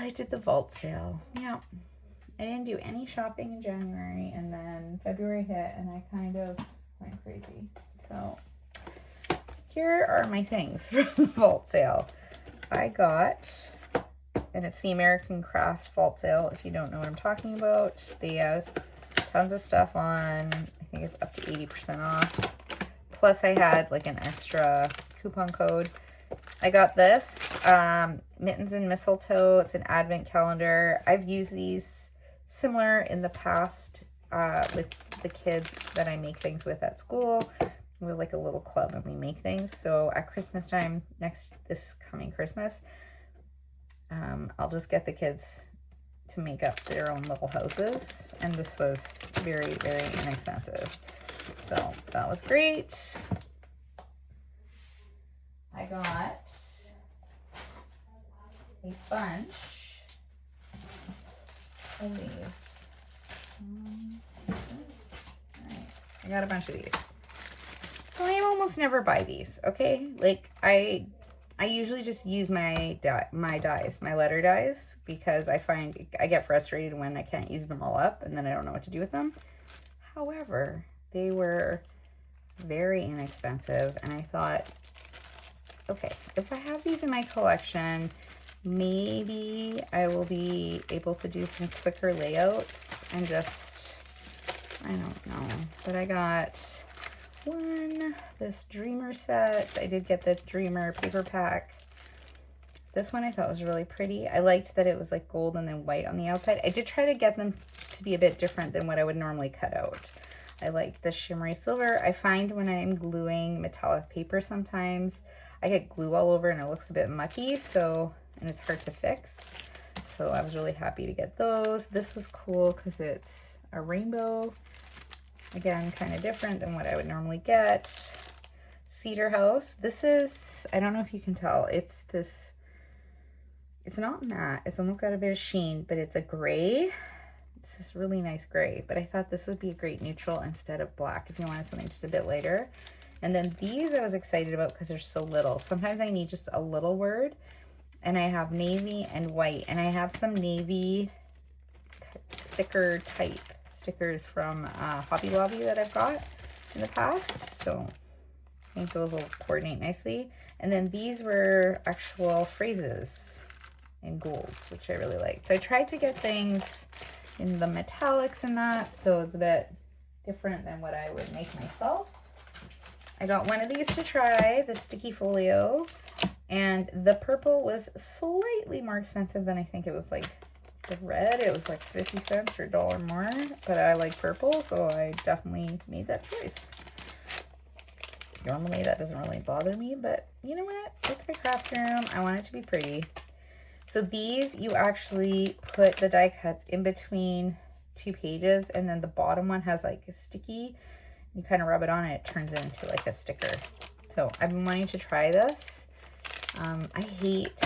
I did the vault sale. Yeah. I didn't do any shopping in January, and then February hit, and I kind of went crazy. So here are my things from the vault sale. I got, and it's the American Crafts vault sale. If you don't know what I'm talking about, they have tons of stuff on. I think it's up to 80% off. Plus I had like an extra coupon code. I got this, Mittens and Mistletoe. It's an advent calendar. I've used these similar in the past with the kids that I make things with at school. We're like a little club and we make things. So at Christmas time, this coming Christmas, I'll just get the kids to make up their own little houses. And this was very, very inexpensive. So that was great. I got a bunch of these. Alright, I got a bunch of these. So I almost never buy these, okay? Like I usually just use my dies, my letter dies, because I find I get frustrated when I can't use them all up and then I don't know what to do with them. However, they were very inexpensive and I thought, okay, if I have these in my collection, maybe I will be able to do some quicker layouts and just, I don't know. But I got this Dreamer set. I did get the Dreamer paper pack. This one I thought was really pretty. I liked that it was like gold and then white on the outside. I did try to get them to be a bit different than what I would normally cut out. I like the shimmery silver. I find when I'm gluing metallic paper sometimes, I get glue all over and it looks a bit mucky, and it's hard to fix. So I was really happy to get those. This was cool because it's a rainbow. Again, kind of different than what I would normally get. Cedar House. This is, I don't know if you can tell, it's not matte. It's almost got a bit of sheen, but it's a gray. It's this really nice gray, but I thought this would be a great neutral instead of black if you wanted something just a bit lighter. And then these I was excited about because they're so little. Sometimes I need just a little word. And I have navy and white. And I have some navy thicker type stickers from Hobby Lobby that I've got in the past. So I think those will coordinate nicely. And then these were actual phrases in gold, which I really liked. So I tried to get things in the metallics and that. So it's a bit different than what I would make myself. I got one of these to try, the Sticky Folio, and the purple was slightly more expensive than I think it was like the red. It was like 50 cents or $1 more, but I like purple, so I definitely made that choice. Normally that doesn't really bother me, but you know what? It's my craft room. I want it to be pretty. So these, you actually put the die cuts in between 2 pages, and then the bottom one has like a sticky. You kind of rub it on and it turns into like a sticker. So I've been wanting to try this. I hate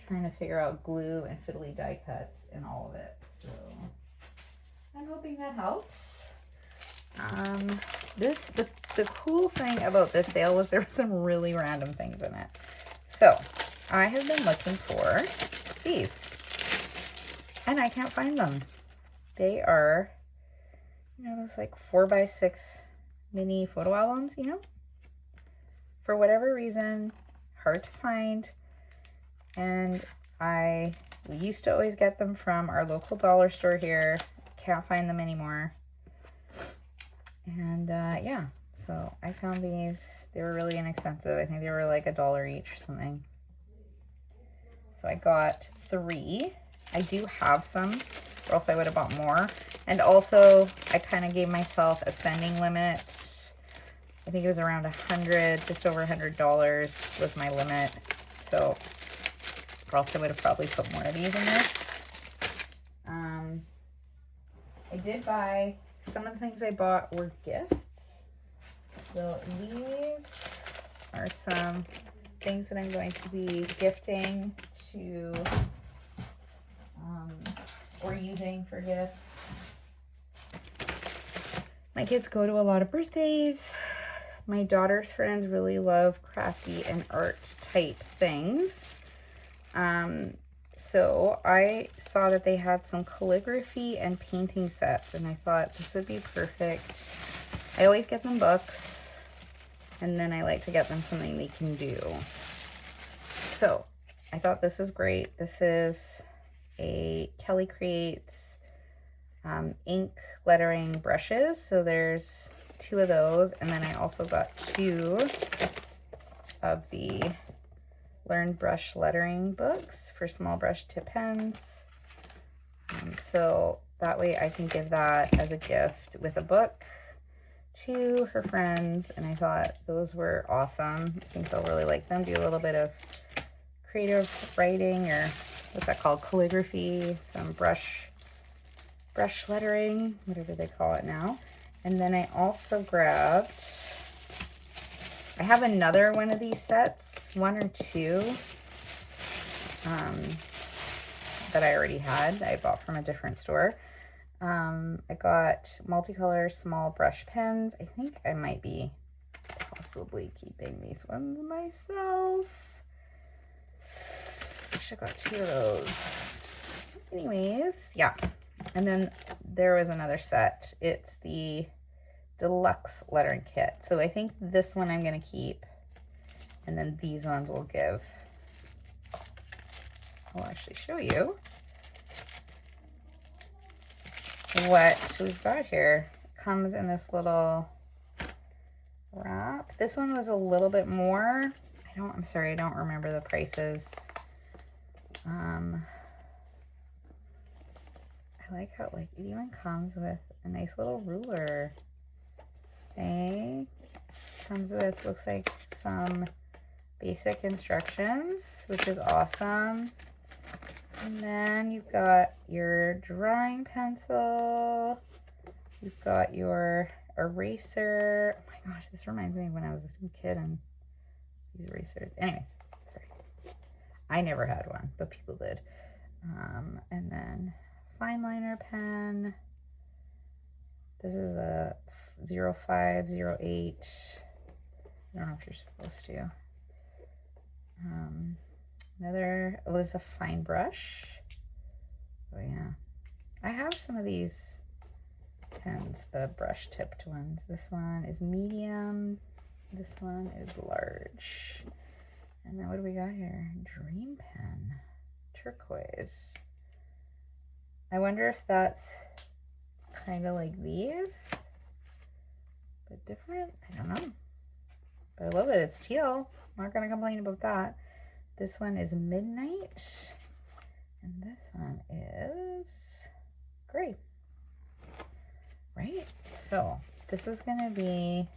trying to figure out glue and fiddly die cuts and all of it. So I'm hoping that helps. The cool thing about this sale was there were some really random things in it. So I have been looking for these and I can't find them. They are, you know, those like 4x6 mini photo albums, you know, for whatever reason, hard to find. And we used to always get them from our local dollar store here. Can't find them anymore. And yeah, so I found these. They were really inexpensive. I think they were like $1 each or something. So I got 3. I do have some, or else I would have bought more. And also, I kind of gave myself a spending limit. I think it was around just over $100 was my limit. So, or else I would have probably put more of these in there. I did buy, some of the things I bought were gifts. So these are some things that I'm going to be gifting to, or using for gifts. My kids go to a lot of birthdays. My daughter's friends really love crafty and art type things. So I saw that they had some calligraphy and painting sets, and I thought this would be perfect. I always get them books, and then I like to get them something they can do. So I thought this is great. This is a Kelly Creates ink lettering brushes. So there's 2 of those, and then I also got 2 of the Learn Brush Lettering books for small brush tip pens. So that way I can give that as a gift with a book to her friends, and I thought those were awesome. I think they'll really like them. Do a little bit of creative writing, or what's that called, calligraphy, some brush lettering, whatever they call it now. And then I also grabbed, I have another one of these sets, 1 or 2, that I already had. I bought from a different store. I got multicolor small brush pens. I think I might be possibly keeping these ones myself. I should have got 2 of those. Anyways, yeah. And then there was another set. It's the deluxe lettering kit. So I think this one I'm going to keep, and then these ones will give. I'll actually show you what we've got here. It comes in this little wrap. This one was a little bit more. I'm sorry, I don't remember the prices. I like how it even comes with a nice little ruler. Okay. Comes with, looks like, some basic instructions, which is awesome. And then you've got your drawing pencil. You've got your eraser. Oh my gosh, this reminds me of when I was a kid and these erasers. Anyways, sorry. I never had one, but people did. And then fine liner pen. This is a 0508. I don't know if you're supposed to. Another was a fine brush. Oh yeah, I have some of these pens, the brush tipped ones. This one is medium. This one is large. And then what do we got here? Dream pen, turquoise. I wonder if that's kind of like these, but different. I don't know, but I love it. It's teal. I'm not gonna complain about that. This one is midnight, and this one is gray. Right? So this is gonna be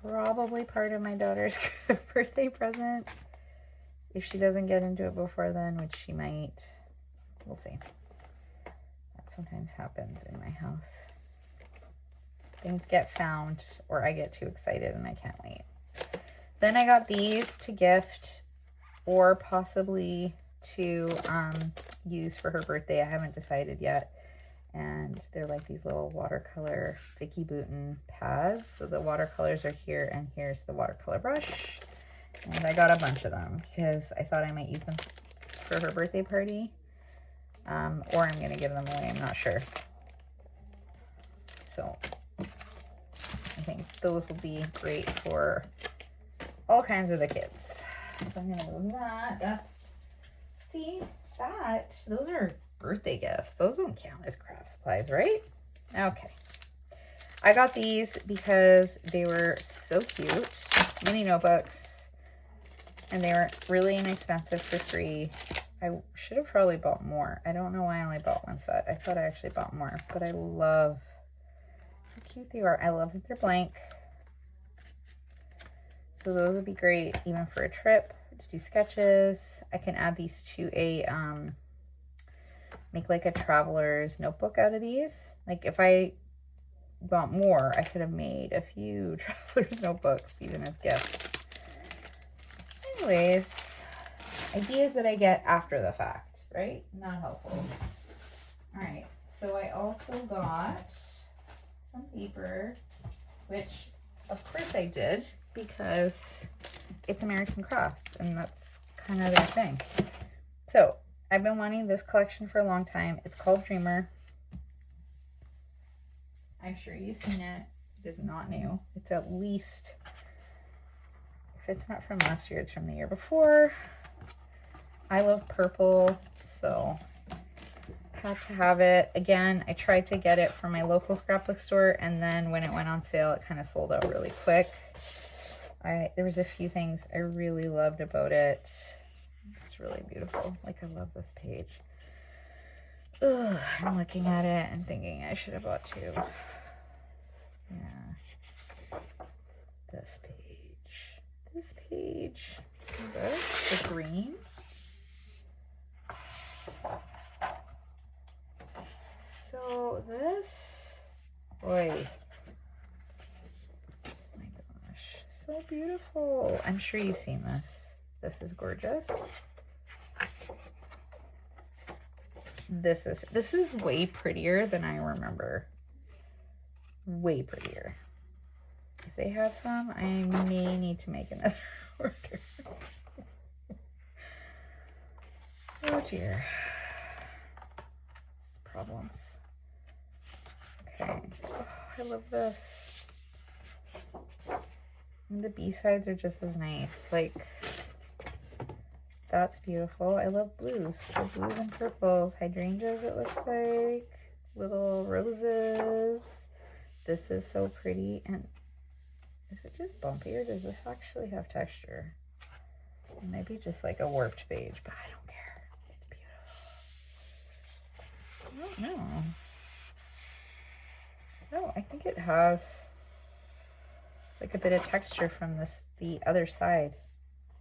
probably part of my daughter's birthday present. If she doesn't get into it before then, which she might. We'll see. That sometimes happens in my house. Things get found, or I get too excited and I can't wait. Then I got these to gift, or possibly to use for her birthday. I haven't decided yet. And they're like these little watercolor Vicki Boutin pads. So the watercolors are here, and here's the watercolor brush. And I got a bunch of them because I thought I might use them for her birthday party. Or I'm going to give them away. I'm not sure. So I think those will be great for all kinds of the kids. So I'm going to move that. Those are birthday gifts. Those don't count as craft supplies, right? Okay. I got these because they were so cute. Mini notebooks. And they were really inexpensive for free. I should have probably bought more. I don't know why I only bought one set. I thought I actually bought more. But I love how cute they are. I love that they're blank. So those would be great even for a trip to do sketches. I can add these to a, make like a traveler's notebook out of these. Like if I want more, I could have made a few traveler's notebooks even as gifts. Anyways, ideas that I get after the fact, right? Not helpful. All right, so I also got some paper, which of course I did because it's American Crafts and that's kind of their thing. So I've been wanting this collection for a long time. It's called Dreamer. I'm sure you've seen it. It is not new. It's at least, if it's not from last year, it's from the year before. I love purple, so had to have it. Again, I tried to get it from my local scrapbook store, and then when it went on sale, it kind of sold out really quick. There was a few things I really loved about it. It's really beautiful. Like, I love this page. Ugh, I'm looking at it and thinking I should have bought two. Yeah. This page. This page. See this? The green. So this, boy, oh my gosh, so beautiful. I'm sure you've seen this. This is gorgeous. This is way prettier than I remember. Way prettier. If they have some, I may need to make another order. Oh dear. Problems. Okay. Oh, I love this. And the B-sides are just as nice. Like, that's beautiful. I love blues. So blues and purples. Hydrangeas, it looks like. Little roses. This is so pretty. And is it just bumpy, or does this actually have texture? It might be just like a warped page, but I don't care. It's beautiful. I don't know. No, I think it has like a bit of texture from the other side.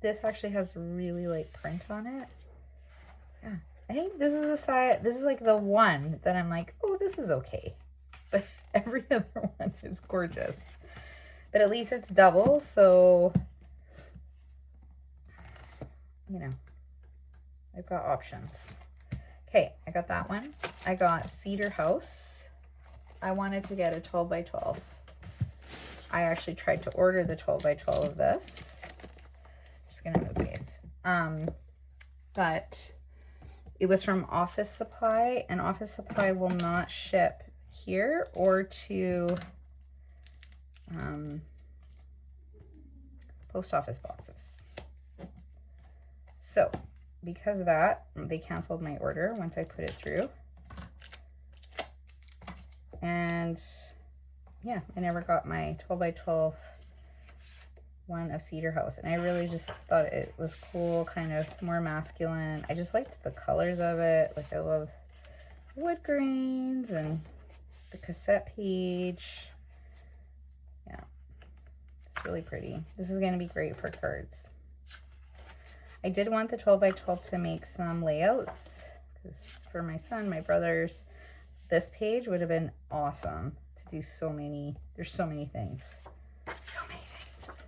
This actually has really like print on it. Yeah, I think this is the side, this is like the one that I'm like, oh, this is okay. But every other one is gorgeous. But at least it's double, so, you know, I've got options. Okay, I got that one. I got Cedar House. I wanted to get a 12 by 12. I actually tried to order the 12 by 12 of this. Just gonna move these. But it was from Office Supply, and Office Supply will not ship here or to post office boxes. So because of that, they canceled my order once I put it through. And yeah, I never got my 12 by 12 one of Cedar House. And I really just thought it was cool, kind of more masculine. I just liked the colors of it. Like, I love wood grains and the cassette page. Yeah, it's really pretty. This is going to be great for cards. I did want the 12 by 12 to make some layouts, because for my son, my brothers, this page would have been awesome to do so many. There's so many things. So many things.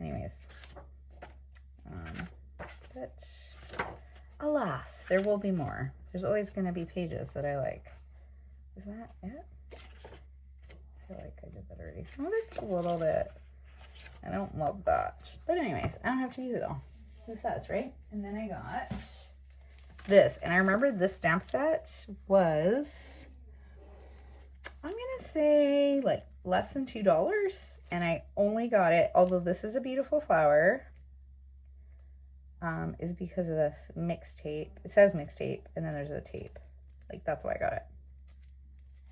Anyways. But alas, there will be more. There's always going to be pages that I like. Is that it? I feel like I did that already. Some of it's a little bit, I don't love that. But anyways, I don't have to use it all. This says, right? And then I got this. And I remember this stamp set was, I'm going to say like less than $2. And I only got it, although this is a beautiful flower, is because of this mixtape. It says mixtape, and then there's a tape. Like, that's why I got it.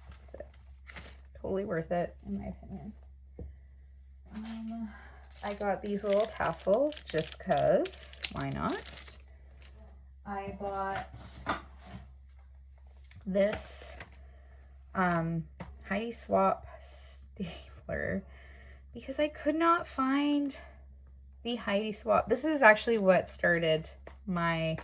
That's it. Totally worth it, in my opinion. I got these little tassels just because, why not? I bought this Heidi Swapp stapler because I could not find the Heidi Swapp. This is actually what started my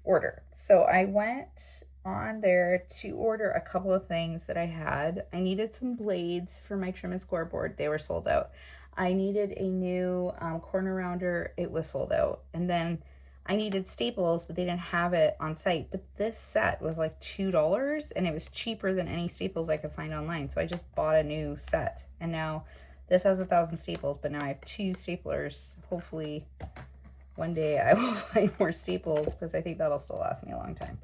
order. So I went on there to order a couple of things that I had. I needed some blades for my trim and scoreboard. They were sold out. I needed a new corner rounder. It was sold out. And then I needed staples, but they didn't have it on site. But this set was like $2, and it was cheaper than any staples I could find online. So I just bought a new set. And now this has 1,000 staples, but now I have 2 staplers. Hopefully one day I will find more staples because I think that'll still last me a long time.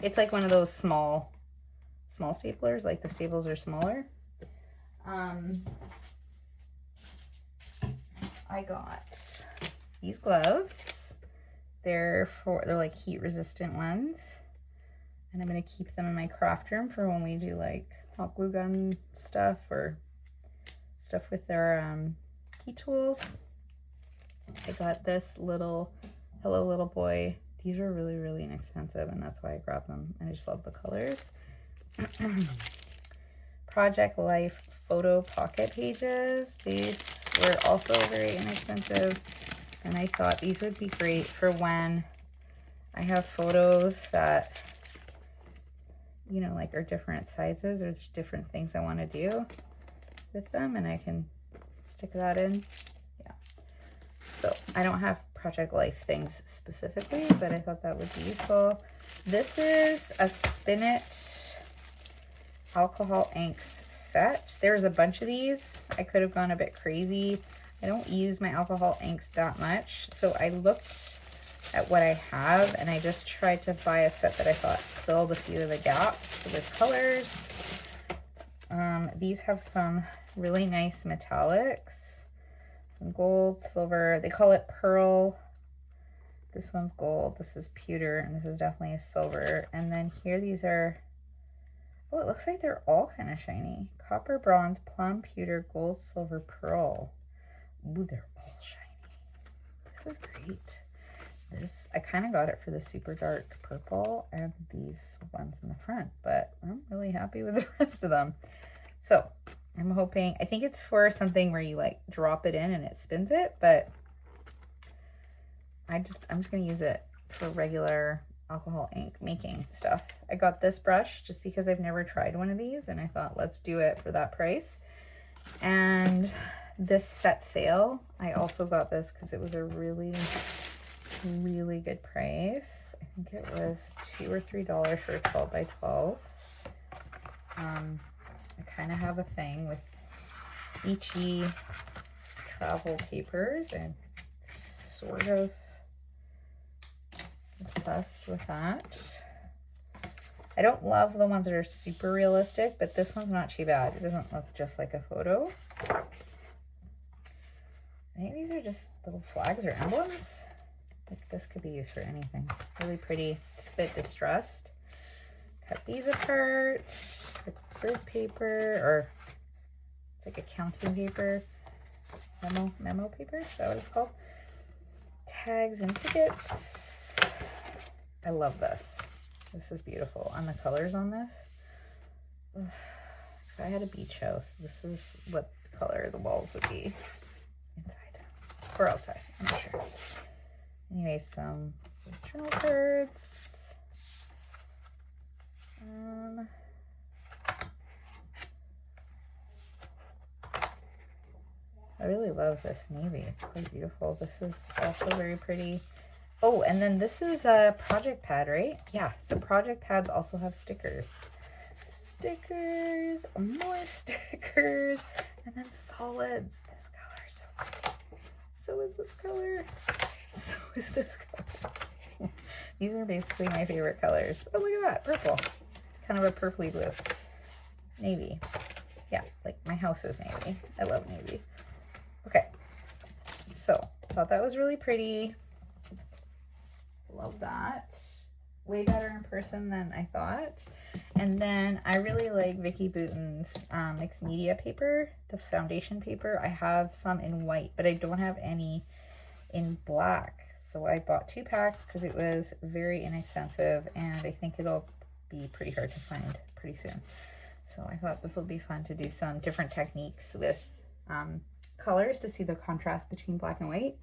It's like one of those small staplers, like the staples are smaller. I got these gloves. They're like heat resistant ones. And I'm going to keep them in my craft room for when we do like hot glue gun stuff or stuff with their heat tools. I got this little Hello Little Boy. These are really, really inexpensive, and that's why I grabbed them. And I just love the colors. Project Life photo pocket pages. These were also very inexpensive, and I thought these would be great for when I have photos that, you know, like are different sizes or different things I want to do with them, and I can stick that in. Yeah. So I don't have Project Life things specifically, but I thought that would be useful. This is a Spin It alcohol inks set. There's a bunch of these. I could have gone a bit crazy. I don't use my alcohol inks that much, so I looked at what I have and I just tried to buy a set that I thought filled a few of the gaps with colors. These have some really nice metallics, some gold, silver. They call it pearl. This one's gold, this is pewter, and this is definitely a silver. And then here these are, oh, it looks like they're all kind of shiny. Copper, bronze, plum, pewter, gold, silver, pearl. Ooh, they're all shiny. This is great. This, I kind of got it for the super dark purple and these ones in the front, but I'm really happy with the rest of them. So I'm hoping, I think it's for something where you like drop it in and it spins it, but I'm just going to use it for regular alcohol ink making stuff. I got this brush just because I've never tried one of these, and I thought let's do it for that price. And this set sale, I also got this because it was a really, really good price. I think it was $2 or $3 for a 12 by 12. I kind of have a thing with Ichi travel papers. I'm sort of obsessed with that. I don't love the ones that are super realistic, but this one's not too bad. It doesn't look just like a photo. I think these are just little flags or emblems. Like this could be used for anything. Really pretty. It's a bit distressed. Cut these apart. The grid paper, or it's like accounting paper. Memo paper, is that what it's called? Tags and tickets. I love this. This is beautiful. And the colors on this. Ugh. If I had a beach house, this is what color the walls would be inside or outside. I'm not sure. Anyway, some journal cards. I really love this navy. It's quite beautiful. This is also very pretty. Oh, and then this is a project pad, right? Yeah, so project pads also have stickers. Stickers, more stickers, and then solids. This color is so pretty. So is this color. So is this color. These are basically my favorite colors. Oh, look at that, purple. Kind of a purpley blue. Navy. Yeah, like my house is navy. I love navy. Okay, so thought that was really pretty. Love that. Way better in person than I thought. And then I really like Vicki Boutin's mixed media paper, the foundation paper. I have some in white, but I don't have any in black. So I bought 2 packs because it was very inexpensive, and I think it'll be pretty hard to find pretty soon. So I thought this would be fun to do some different techniques with colors to see the contrast between black and white.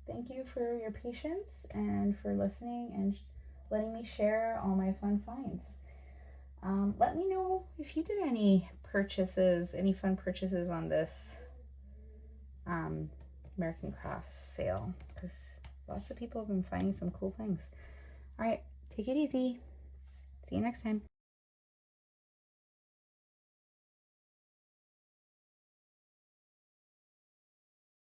Thank you for your patience and for listening and letting me share all my fun finds. Let me know if you did any purchases, any fun purchases on this American Crafts sale, because lots of people have been finding some cool things. All right, take it easy. See you next time.